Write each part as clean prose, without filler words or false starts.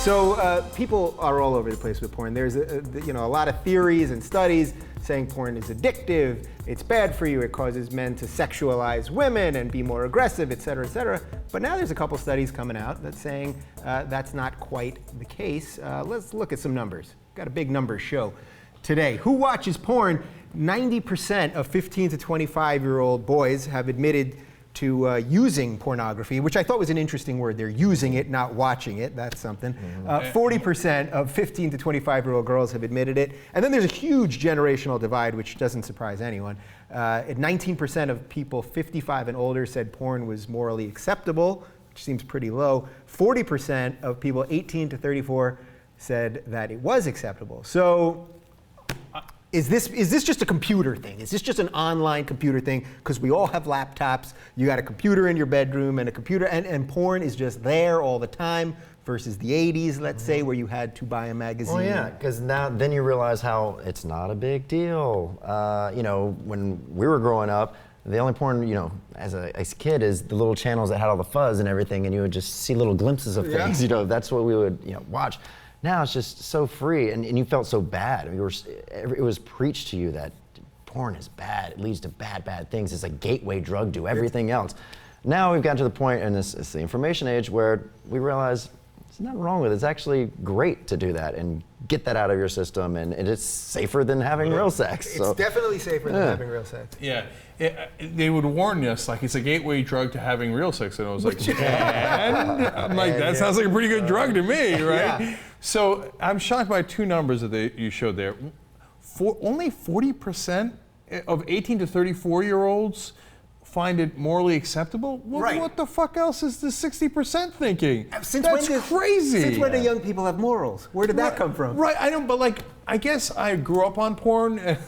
So people are all over the place with porn. There's a lot of theories and studies saying porn is addictive, it's bad for you, it causes men to sexualize women and be more aggressive, et cetera, et cetera. But now there's a couple studies coming out that's saying that's not quite the case. Let's look at some numbers. Got a big numbers show today. Who watches porn? 90% of 15 to 25-year-old boys have admitted to using pornography, which I thought was an interesting word. They're using it, not watching it. That's something. 40% of 15 to 25-year-old girls have admitted it. And then there's a huge generational divide, which doesn't surprise anyone. 19% of people 55 and older said porn was morally acceptable, which seems pretty low. 40% of people 18 to 34 said that it was acceptable. So is this just a computer thing? Is this just an online computer thing? Because we all have laptops. You got a computer in your bedroom and a computer, and porn is just there all the time versus the 80s, let's say, where you had to buy a magazine. Well, yeah, because then you realize how it's not a big deal. When we were growing up, the only porn, as a kid, is the little channels that had all the fuzz and everything, and you would just see little glimpses of things. That's what we would watch. Now it's just so free, and you felt so bad. It was preached to you that porn is bad. It leads to bad things. It's a gateway drug to everything else. Now we've gotten to the point in it's the information age where we realize there's nothing wrong with it. It's actually great to do that and get that out of your system, and it's safer than having real sex. It's definitely safer than having real sex. Yeah. They would warn us, like, it's a gateway drug to having real sex. And I was like, and? I'm like, that sounds like a pretty good drug to me, right? Yeah. So I'm shocked by two numbers that you showed there. Only 40% of 18 to 34-year-olds find it morally acceptable? What the fuck else is the 60% thinking? That's crazy. Since when do young people have morals? Where did that come from? Right, I don't, but I guess I grew up on porn.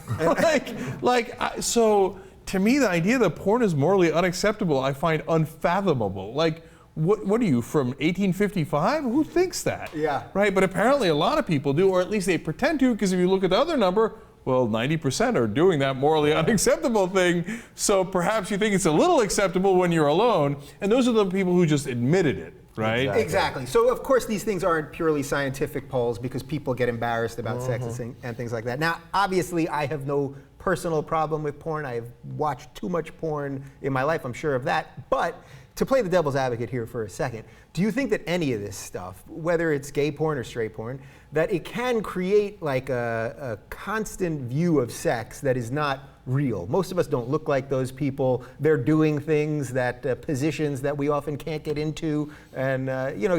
So to me, the idea that porn is morally unacceptable, I find unfathomable. What are you, from 1855? Who thinks that? Yeah. Right, but apparently a lot of people do, or at least they pretend to, because if you look at the other number, well, 90% are doing that morally unacceptable thing, so perhaps you think it's a little acceptable when you're alone, and those are the people who just admitted it, right? Exactly. So, of course, these things aren't purely scientific polls because people get embarrassed about sex and things like that. Now, obviously, I have no personal problem with porn. I have watched too much porn in my life, I'm sure of that, but to play the devil's advocate here for a second, do you think that any of this stuff, whether it's gay porn or straight porn, that it can create like a constant view of sex that is not real? Most of us don't look like those people. They're doing things positions that we often can't get into, and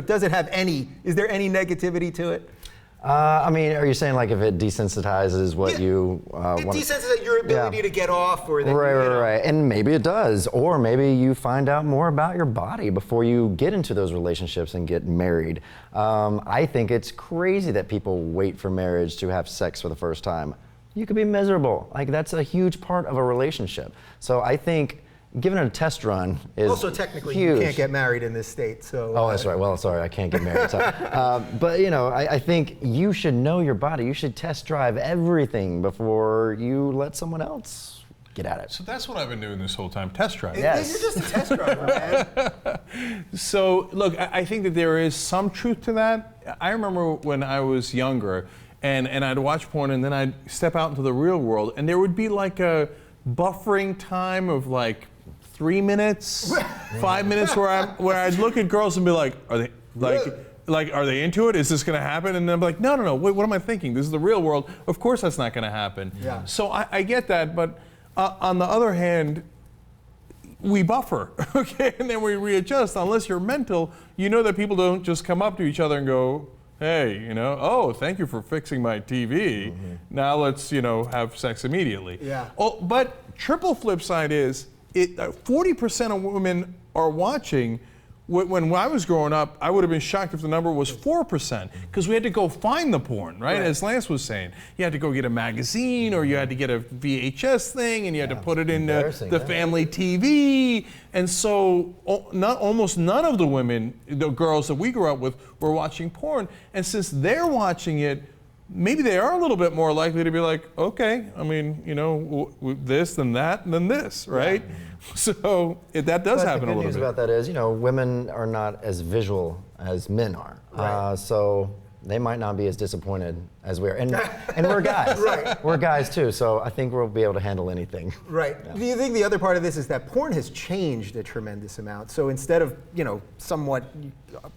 does it have is there any negativity to it? Are you saying if it desensitizes what you it desensitizes your ability to get off, or that right, and maybe it does, or maybe you find out more about your body before you get into those relationships and get married. I think it's crazy that people wait for marriage to have sex for the first time. You could be miserable. That's a huge part of a relationship. So I think giving it a test run is also technically huge. You can't get married in this state, so. Oh, that's right. Well, sorry, I can't get married. So, but I think you should know your body. You should test drive everything before you let someone else get at it. So that's what I've been doing this whole time, test driving. Yes. You're just a test driver, man. So look, I think that there is some truth to that. I remember when I was younger, and I'd watch porn, and then I'd step out into the real world, and there would be like a buffering time of 3 minutes, 5 minutes where I'd look at girls and be like, are they into it? Is this going to happen? And then I'm like, no, wait, what am I thinking? This is the real world. Of course that's not going to happen. Yeah. So I get that, but on the other hand, we buffer, okay? And then we readjust. Unless you're mental, you know that people don't just come up to each other and go, hey, oh, thank you for fixing my TV. Now let's, have sex immediately. Yeah. Oh, but triple flip side is, 40% of women are watching. When I was growing up, I would have been shocked if the number was 4%, because we had to go find the porn, right? As Lance was saying, you had to go get a magazine, or you had to get a VHS thing, and you had to put it in the family TV. And so almost none of the women, the girls that we grew up with, were watching porn. And since they're watching it, maybe they are a little bit more likely to be like, okay, this, then that, and then this, right? Yeah. So that does happen a little bit. The good news about that is, women are not as visual as men are. Right. So they might not be as disappointed as we are. And we're guys. Right. We're guys too, so I think we'll be able to handle anything. Right. Yeah. Do you think the other part of this is that porn has changed a tremendous amount? So instead of, somewhat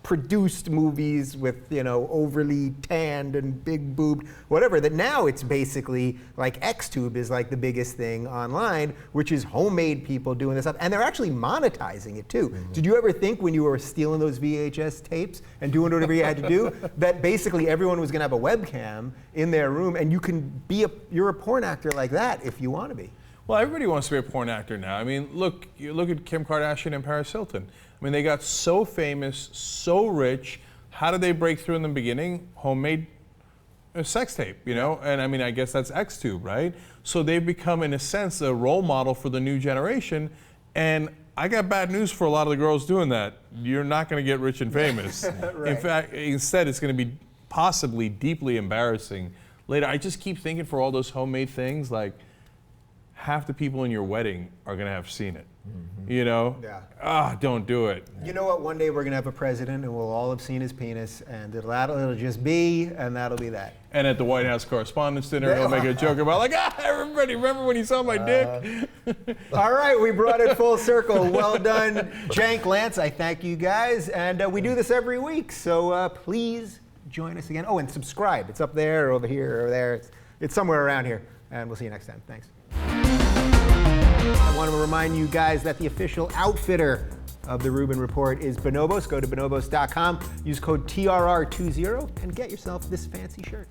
produced movies with, overly tanned and big boobed, whatever, that now it's basically like XTube is like the biggest thing online, which is homemade people doing this stuff. And they're actually monetizing it too. Mm-hmm. Did you ever think when you were stealing those VHS tapes and doing whatever you had to do, that basically everyone was going to have a webcam in their room and you can be you're a porn actor like that if you want to be? Well, everybody wants to be a porn actor now. I mean, you look at Kim Kardashian and Paris Hilton. I mean, they got so famous, so rich. How did they break through in the beginning? Homemade sex tape, And I mean, I guess that's XTube, right? So they've become, in a sense, a role model for the new generation. And I got bad news for a lot of the girls doing that. You're not going to get rich and famous. Right. In fact, instead, it's going to be possibly deeply embarrassing later. I just keep thinking for all those homemade things, like half the people in your wedding are going to have seen it. Yeah. Don't do it. You know what? One day we're going to have a president and we'll all have seen his penis, and it'll just be, and that'll be that. And at the White House Correspondents' Dinner, he'll make a joke about, like, everybody, remember when you saw my dick? All right, we brought it full circle. Well done, Cenk, Lance. I thank you guys. And we do this every week, so please join us again. Oh, and subscribe. It's up there, or over here, or there. It's somewhere around here. And we'll see you next time. Thanks. I want to remind you guys that the official outfitter of the Rubin Report is Bonobos. Go to bonobos.com, use code TRR20, and get yourself this fancy shirt.